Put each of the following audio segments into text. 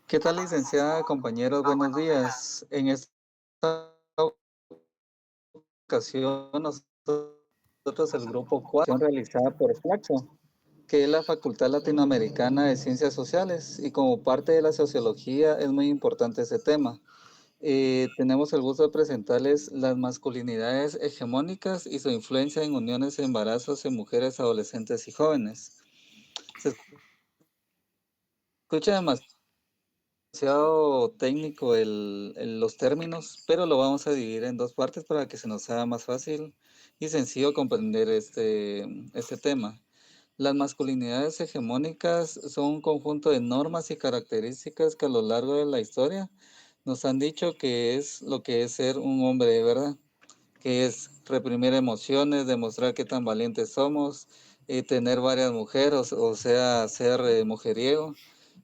¿Qué tal, licenciada, compañeros? Buenos días. En esta ocasión, nosotros, el grupo 4, realizada por Flaxo, que es la Facultad Latinoamericana de Ciencias Sociales, y como parte de la sociología es muy importante ese tema. Tenemos el gusto de presentarles las masculinidades hegemónicas y su influencia en uniones y embarazos en mujeres, adolescentes y jóvenes. Se escucha demasiado técnico los términos, pero lo vamos a dividir en dos partes para que se nos haga más fácil y sencillo comprender este tema. Las masculinidades hegemónicas son un conjunto de normas y características que a lo largo de la historia nos han dicho que es lo que es ser un hombre, ¿verdad? Que es reprimir emociones, demostrar qué tan valientes somos, tener varias mujeres, o sea, ser mujeriego,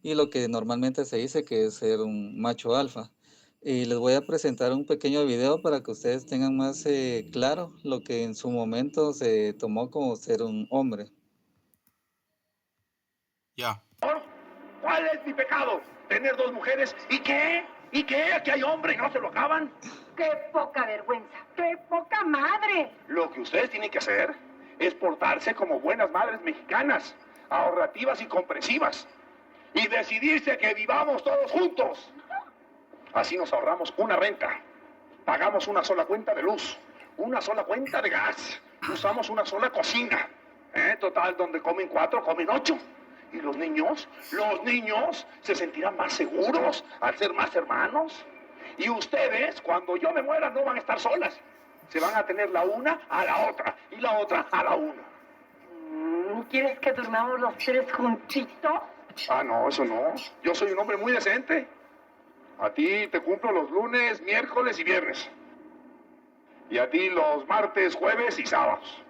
y lo que normalmente se dice que es ser un macho alfa. Y les voy a presentar un pequeño video para que ustedes tengan más claro lo que en su momento se tomó como ser un hombre. Ya. ¿Cuál es mi pecado? ¿Tener dos mujeres? ¿Y qué? ¿Y qué? ¿Aquí hay hombre y no se lo acaban? ¡Qué poca vergüenza! ¡Qué poca madre! Lo que ustedes tienen que hacer es portarse como buenas madres mexicanas, ahorrativas y comprensivas, y decidirse que vivamos todos juntos. Así nos ahorramos una renta, pagamos una sola cuenta de luz, una sola cuenta de gas, usamos una sola cocina. Total, donde comen 4, comen 8. Y los niños se sentirán más seguros al ser más hermanos. Y ustedes, cuando yo me muera, no van a estar solas. Se van a tener la una a la otra y la otra a la una. ¿Quieres que durmamos los tres juntitos? Ah, no, eso no. Yo soy un hombre muy decente. A ti te cumplo los lunes, miércoles y viernes. Y a ti los martes, jueves y sábados.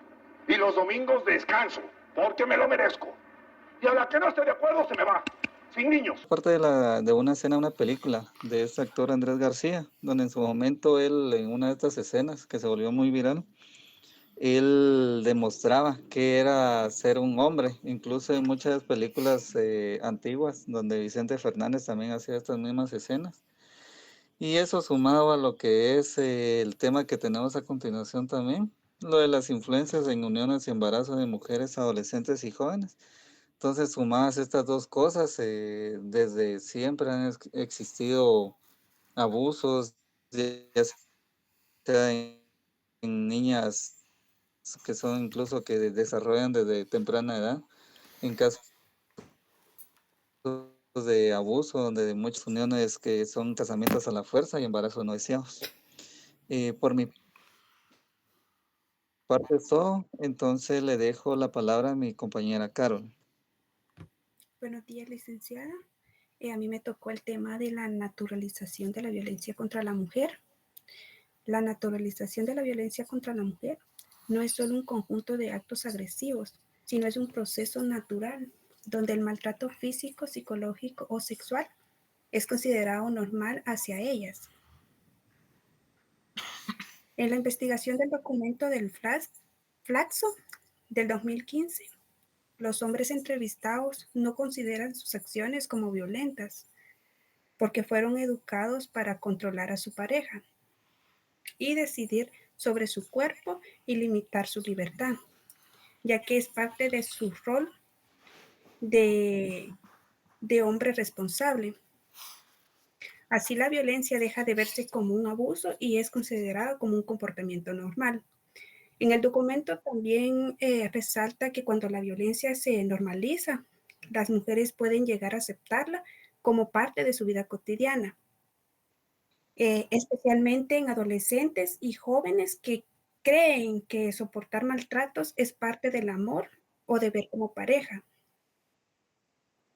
Y los domingos descanso, porque me lo merezco. Y a la que no esté de acuerdo se me va. Sin niños. Parte de una escena de una película de este actor Andrés García, donde en su momento él, en una de estas escenas que se volvió muy viral, él demostraba que era ser un hombre, incluso en muchas películas antiguas, donde Vicente Fernández también hacía estas mismas escenas. Y eso sumado a lo que es el tema que tenemos a continuación también, lo de las influencias en uniones y embarazos de mujeres, adolescentes y jóvenes. Entonces, sumadas estas dos cosas, desde siempre han existido abusos, ya sea en niñas que son incluso que desarrollan desde temprana edad, en casos de abuso, donde de muchas uniones que son casamientos a la fuerza y embarazos no deseados. Por mi parte es todo, entonces le dejo la palabra a mi compañera Carol. Buenos días, licenciada. A mí me tocó el tema de la naturalización de la violencia contra la mujer. La naturalización de la violencia contra la mujer no es solo un conjunto de actos agresivos, sino es un proceso natural donde el maltrato físico, psicológico o sexual es considerado normal hacia ellas. En la investigación del documento del Flaxo del 2015, los hombres entrevistados no consideran sus acciones como violentas porque fueron educados para controlar a su pareja y decidir sobre su cuerpo y limitar su libertad, ya que es parte de su rol de, de hombre responsable. Así la violencia deja de verse como un abuso y es considerado como un comportamiento normal. En el documento también resalta que cuando la violencia se normaliza, las mujeres pueden llegar a aceptarla como parte de su vida cotidiana, especialmente en adolescentes y jóvenes que creen que soportar maltratos es parte del amor o deber como pareja.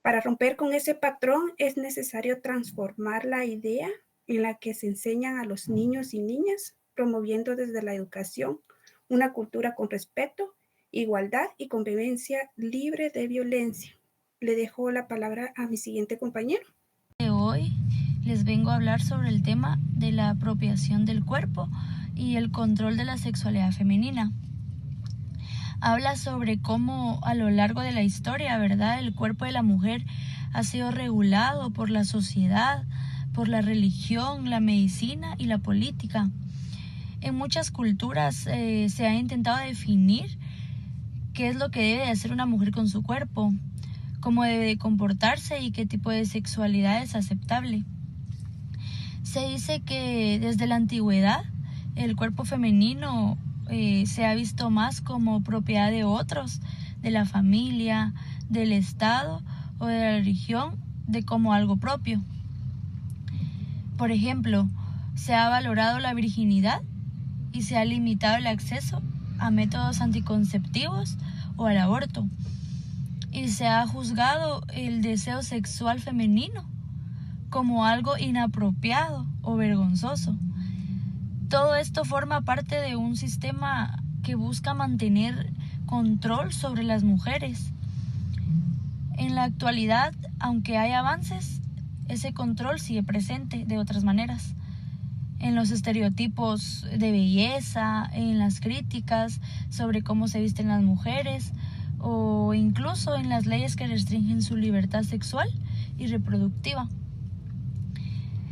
Para romper con ese patrón es necesario transformar la idea en la que se enseñan a los niños y niñas, promoviendo desde la educación una cultura con respeto, igualdad y convivencia libre de violencia. Le dejo la palabra a mi siguiente compañero. Hoy les vengo a hablar sobre el tema de la apropiación del cuerpo y el control de la sexualidad femenina. Habla sobre cómo a lo largo de la historia, ¿verdad?, el cuerpo de la mujer ha sido regulado por la sociedad, por la religión, la medicina y la política. En muchas culturas se ha intentado definir qué es lo que debe de hacer una mujer con su cuerpo, cómo debe de comportarse y qué tipo de sexualidad es aceptable. Se dice que desde la antigüedad el cuerpo femenino se ha visto más como propiedad de otros, de la familia, del Estado o de la religión, de como algo propio. Por ejemplo, se ha valorado la virginidad y se ha limitado el acceso a métodos anticonceptivos o al aborto. Y se ha juzgado el deseo sexual femenino como algo inapropiado o vergonzoso. Todo esto forma parte de un sistema que busca mantener control sobre las mujeres. En la actualidad, aunque hay avances, ese control sigue presente de otras maneras. En los estereotipos de belleza, en las críticas sobre cómo se visten las mujeres o incluso en las leyes que restringen su libertad sexual y reproductiva.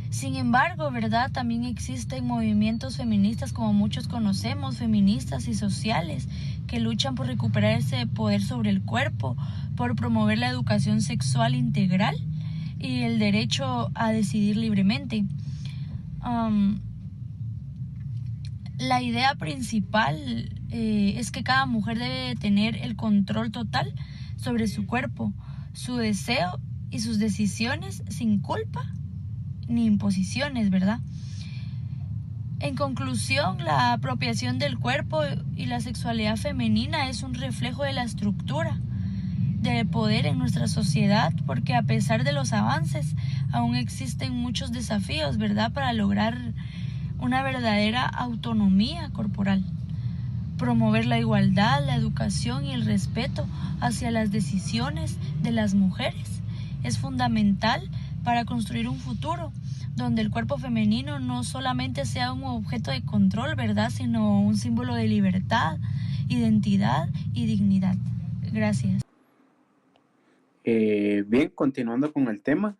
Sin embargo, ¿verdad? También existen movimientos feministas, como muchos conocemos, feministas y sociales, que luchan por recuperar ese poder sobre el cuerpo, por promover la educación sexual integral y el derecho a decidir libremente. La idea principal es que cada mujer debe tener el control total sobre su cuerpo, su deseo y sus decisiones sin culpa ni imposiciones, ¿verdad? En conclusión, la apropiación del cuerpo y la sexualidad femenina es un reflejo de la estructura del poder en nuestra sociedad, porque a pesar de los avances, aún existen muchos desafíos, ¿verdad?, para lograr una verdadera autonomía corporal. Promover la igualdad, la educación y el respeto hacia las decisiones de las mujeres es fundamental para construir un futuro donde el cuerpo femenino no solamente sea un objeto de control, ¿verdad?, sino un símbolo de libertad, identidad y dignidad. Gracias. Bien, continuando con el tema,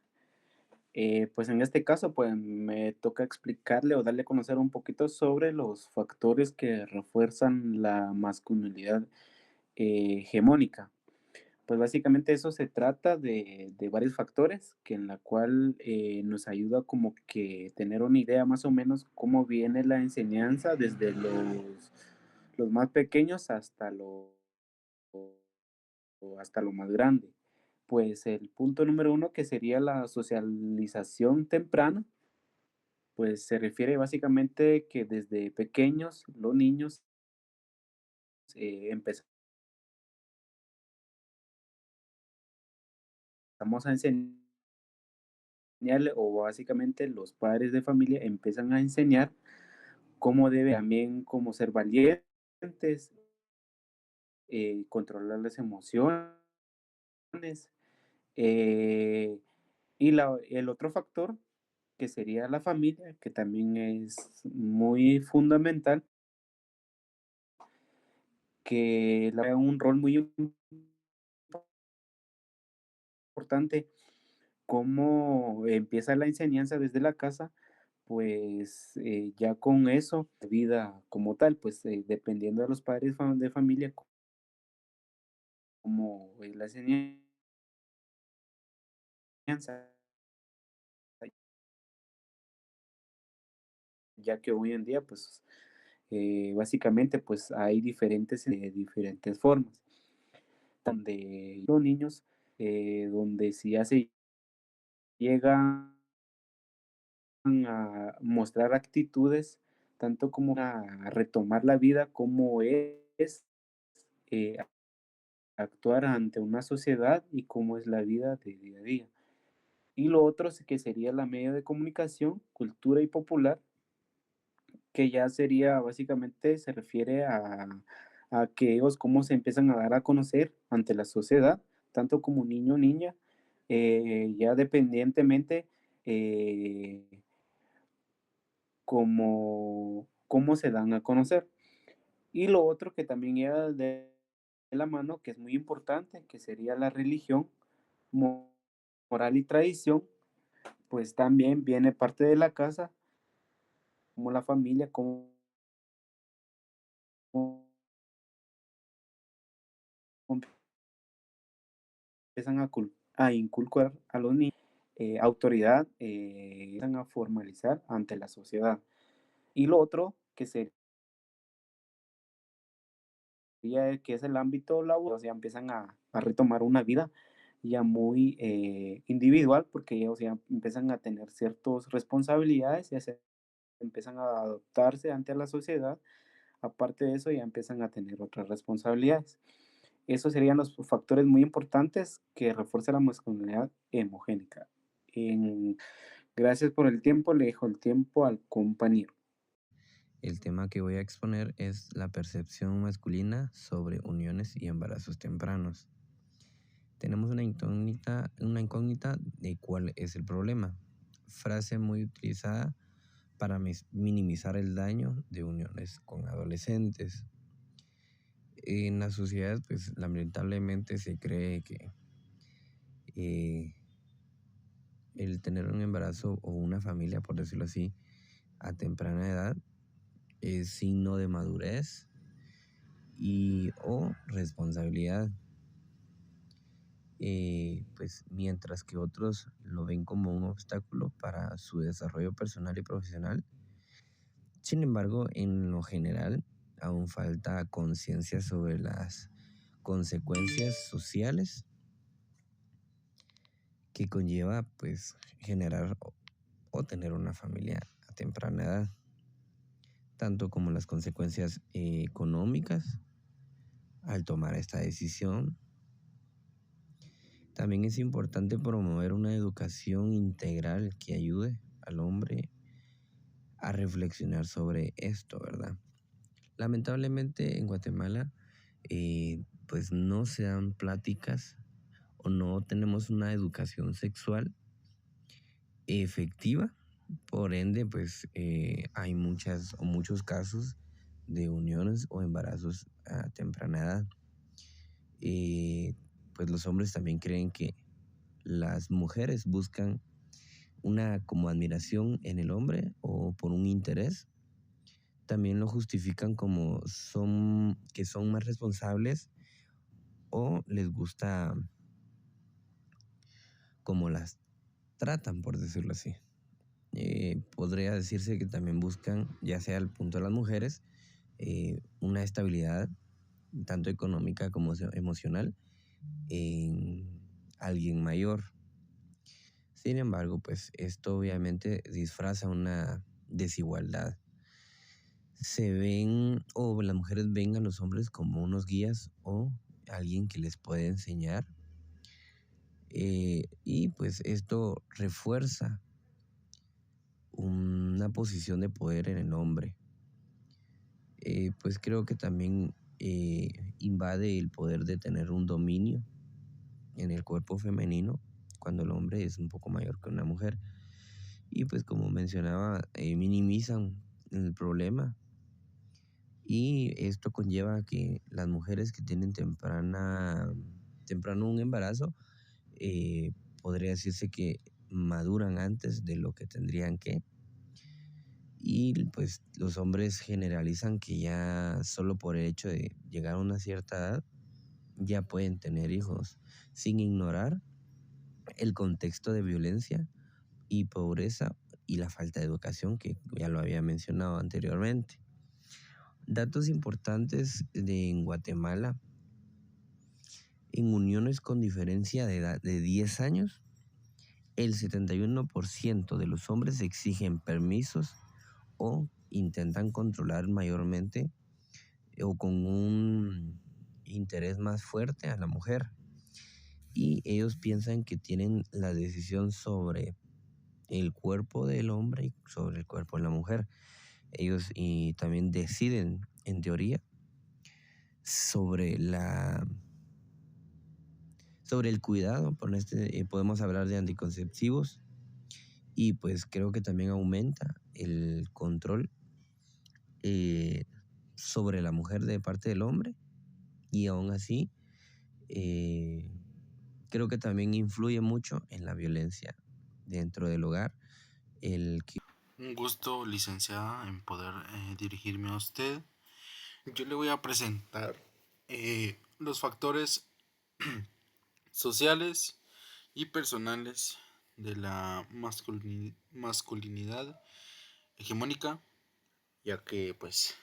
pues en este caso pues me toca explicarle o darle a conocer un poquito sobre los factores que refuerzan la masculinidad hegemónica. Pues básicamente eso se trata de varios factores que en la cual nos ayuda como que tener una idea más o menos cómo viene la enseñanza desde los más pequeños hasta lo más grande. Pues el punto número uno, que sería la socialización temprana, pues se refiere básicamente que desde pequeños los niños empezamos a enseñarle, o básicamente los padres de familia empiezan a enseñar cómo debe también cómo ser valientes, controlar las emociones. eh, y el otro factor, que sería la familia, que también es muy fundamental, que juega un rol muy importante. Cómo empieza la enseñanza desde la casa, pues ya con eso, la vida como tal, pues dependiendo de los padres de familia, como la enseñanza, ya que hoy en día, pues básicamente, pues hay diferentes formas, donde los niños, donde si ya se llegan a mostrar actitudes, tanto como a retomar la vida como es, eh, actuar ante una sociedad y cómo es la vida de día a día. Y lo otro que sería la medio de comunicación, cultura y popular, que ya sería básicamente, se refiere a que ellos cómo se empiezan a dar a conocer ante la sociedad, tanto como niño o niña, ya dependientemente eh, cómo se dan a conocer. Y lo otro que también lleva de la mano, que es muy importante, que sería la religión, moral y tradición, pues también viene parte de la casa, como la familia, como empiezan a inculcar a los niños autoridad, empiezan a formalizar ante la sociedad. Y lo otro que sería que es el ámbito laboral, ya empiezan a retomar una vida ya muy individual, porque ellos ya empiezan a tener ciertas responsabilidades, ya se empiezan a adaptarse ante la sociedad. Aparte de eso, ya empiezan a tener otras responsabilidades. Esos serían los factores muy importantes que refuerzan la masculinidad hemogénica. En- Gracias por el tiempo, le dejo el tiempo al compañero. El tema que voy a exponer es la percepción masculina sobre uniones y embarazos tempranos. Tenemos una incógnita de cuál es el problema. Frase muy utilizada para minimizar el daño de uniones con adolescentes. En la sociedad, pues lamentablemente se cree que eh, el tener un embarazo o una familia, por decirlo así, a temprana edad es signo de madurez y o responsabilidad. Pues mientras que otros lo ven como un obstáculo para su desarrollo personal y profesional. Sin embargo, en lo general, aún falta conciencia sobre las consecuencias sociales que conlleva pues generar o tener una familia a temprana edad, tanto como las consecuencias económicas al tomar esta decisión. También es importante promover una educación integral que ayude al hombre a reflexionar sobre esto, ¿verdad? Lamentablemente en Guatemala pues no se dan pláticas o no tenemos una educación sexual efectiva. Por ende, pues hay muchos casos de uniones o embarazos a temprana edad. Pues los hombres también creen que las mujeres buscan una como admiración en el hombre o por un interés. También lo justifican como que son más responsables o les gusta como las tratan, por decirlo así. Podría decirse que también buscan, ya sea al punto de las mujeres, una estabilidad tanto económica como emocional en alguien mayor. Sin embargo, pues esto obviamente disfraza una desigualdad. Se ven o las mujeres ven a los hombres como unos guías o alguien que les puede enseñar. Y pues esto refuerza una posición de poder en el hombre. Pues creo que también invade el poder de tener un dominio en el cuerpo femenino cuando el hombre es un poco mayor que una mujer. Y pues como mencionaba, minimizan el problema. Y esto conlleva que las mujeres que tienen temprano un embarazo, eh, podría decirse que maduran antes de lo que tendrían que. Y pues los hombres generalizan que ya solo por el hecho de llegar a una cierta edad ya pueden tener hijos, sin ignorar el contexto de violencia y pobreza y la falta de educación que ya lo había mencionado anteriormente. Datos importantes en Guatemala: en uniones con diferencia de edad de 10 años, el 71% de los hombres exigen permisos o intentan controlar mayormente o con un interés más fuerte a la mujer. Y ellos piensan que tienen la decisión sobre el cuerpo del hombre y sobre el cuerpo de la mujer. Ellos y también deciden, en teoría, sobre sobre el cuidado. Podemos hablar de anticonceptivos y pues creo que también aumenta el control sobre la mujer de parte del hombre, y aún así creo que también influye mucho en la violencia dentro del hogar, el que Un gusto, licenciada, en poder dirigirme a usted. Yo le voy a presentar los factores sociales y personales de la masculinidad hegemónica, ya que pues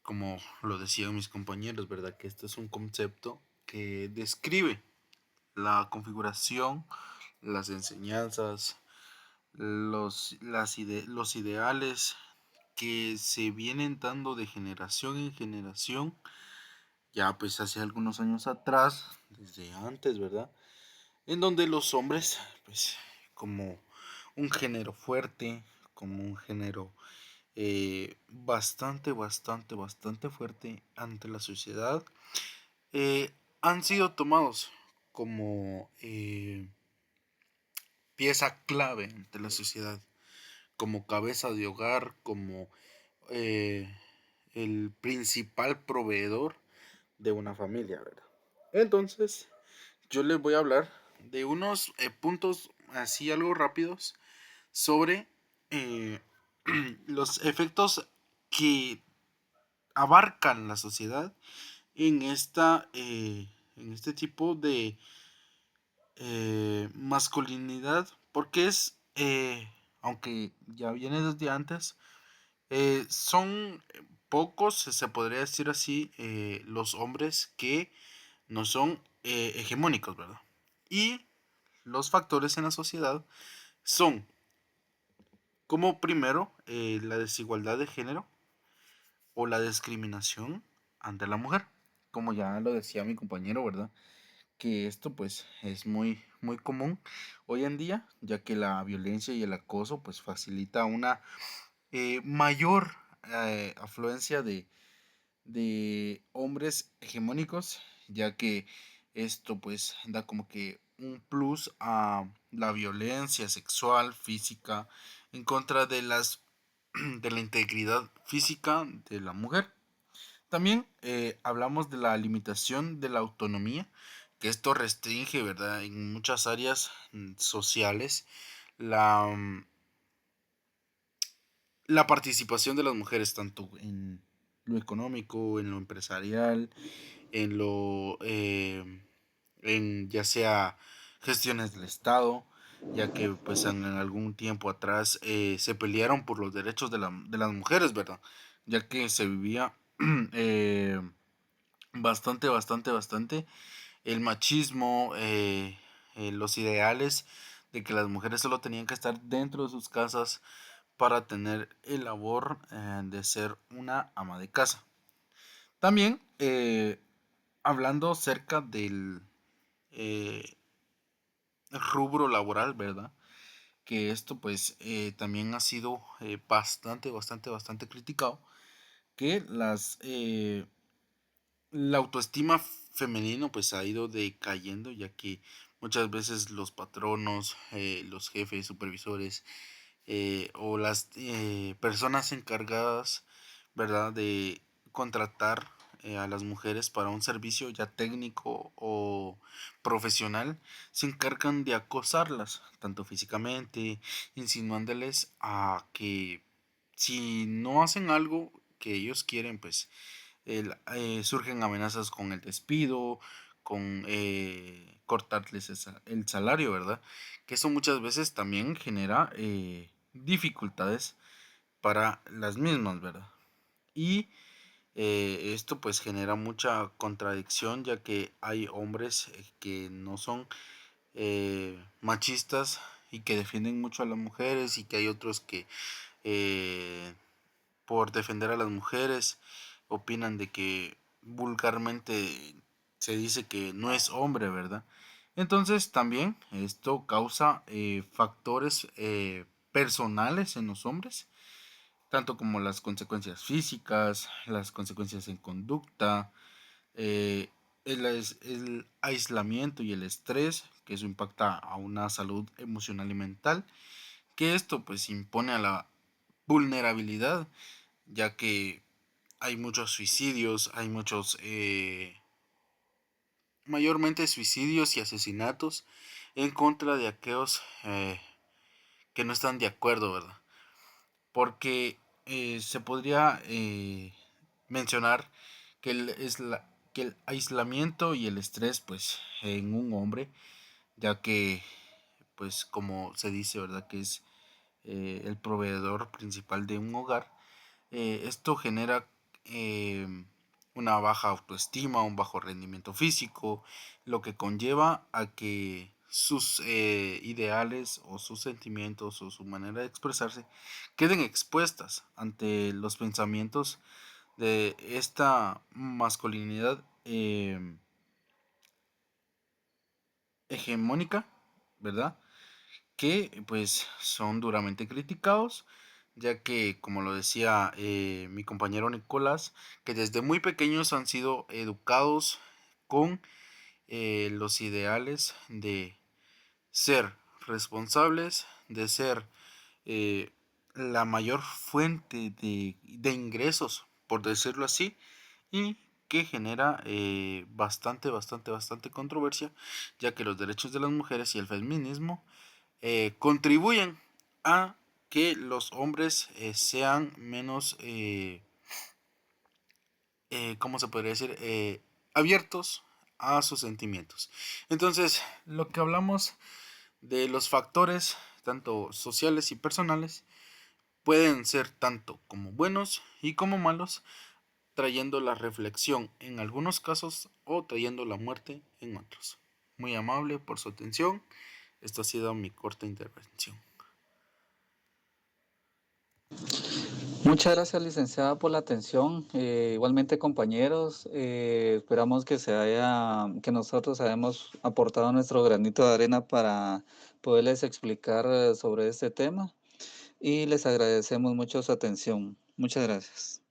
como lo decían mis compañeros, ¿verdad? Que este es un concepto que describe la configuración, las enseñanzas, los ideales que se vienen dando de generación en generación, ya pues hace algunos años atrás, desde antes, ¿verdad? En donde los hombres, pues como un género fuerte, como un género bastante fuerte ante la sociedad, han sido tomados como pieza clave ante la sociedad, como cabeza de hogar, como eh, el principal proveedor de una familia, ¿verdad? Entonces, yo les voy a hablar de unos puntos así algo rápidos sobre eh, los efectos que abarcan la sociedad en en este tipo de masculinidad, porque aunque ya viene desde antes, son pocos, se podría decir así, los hombres que no son hegemónicos, ¿verdad? Y los factores en la sociedad son, como primero, la desigualdad de género o la discriminación ante la mujer, como ya lo decía mi compañero, ¿verdad? Que esto pues es muy común hoy en día, ya que la violencia y el acoso pues facilita una mayor afluencia de hombres hegemónicos, ya que esto pues da como que un plus a la violencia sexual, física, en contra de de la integridad física de la mujer. También hablamos de la limitación de la autonomía, que esto restringe, ¿verdad? En muchas áreas sociales la, la participación de las mujeres, tanto en lo económico, en lo empresarial, en en ya sea gestiones del Estado, ya que pues en algún tiempo atrás se pelearon por los derechos de las mujeres, ¿verdad? Ya que se vivía eh, bastante el machismo, los ideales de que las mujeres solo tenían que estar dentro de sus casas para tener el labor de ser una ama de casa. También hablando acerca del eh, rubro laboral, ¿verdad? Que esto pues también ha sido bastante criticado, que la autoestima femenino pues ha ido decayendo, ya que muchas veces los patronos, los jefes, supervisores o las personas encargadas, ¿verdad? De contratar a las mujeres para un servicio ya técnico o profesional, se encargan de acosarlas, tanto físicamente, insinuándoles a que si no hacen algo que ellos quieren, pues surgen amenazas con el despido, con cortarles el salario, ¿verdad? Que eso muchas veces también genera dificultades para las mismas, ¿verdad? Y esto pues genera mucha contradicción, ya que hay hombres que no son machistas y que defienden mucho a las mujeres, y que hay otros que eh, por defender a las mujeres opinan de que vulgarmente se dice que no es hombre, ¿verdad? Entonces también esto causa factores personales en los hombres, tanto como las consecuencias físicas, las consecuencias en conducta, eh, el aislamiento y el estrés, que eso impacta a una salud emocional y mental, que esto pues impone a la vulnerabilidad, ya que hay muchos suicidios, hay muchos mayormente suicidios y asesinatos en contra de aquellos que no están de acuerdo, ¿verdad? Porque se podría mencionar que el aislamiento y el estrés, pues, en un hombre, ya que, pues, como se dice, ¿verdad? Que es el proveedor principal de un hogar, esto genera eh, una baja autoestima, un bajo rendimiento físico, lo que conlleva a que sus ideales o sus sentimientos o su manera de expresarse queden expuestas ante los pensamientos de esta masculinidad hegemónica, ¿verdad? Que pues son duramente criticados, ya que, como lo decía mi compañero Nicolás, que desde muy pequeños han sido educados con los ideales de ser responsables, de ser eh, la mayor fuente de ingresos, por decirlo así, y que genera bastante controversia, ya que los derechos de las mujeres y el feminismo contribuyen a que los hombres sean menos, ¿cómo se podría decir? Abiertos a sus sentimientos. Entonces, lo que hablamos de los factores, tanto sociales y personales, pueden ser tanto como buenos y como malos, trayendo la reflexión en algunos casos o trayendo la muerte en otros. Muy amable por su atención. Esta ha sido mi corta intervención. Muchas gracias, licenciada, por la atención. Igualmente, compañeros, esperamos que nosotros hayamos aportado nuestro granito de arena para poderles explicar sobre este tema y les agradecemos mucho su atención. Muchas gracias.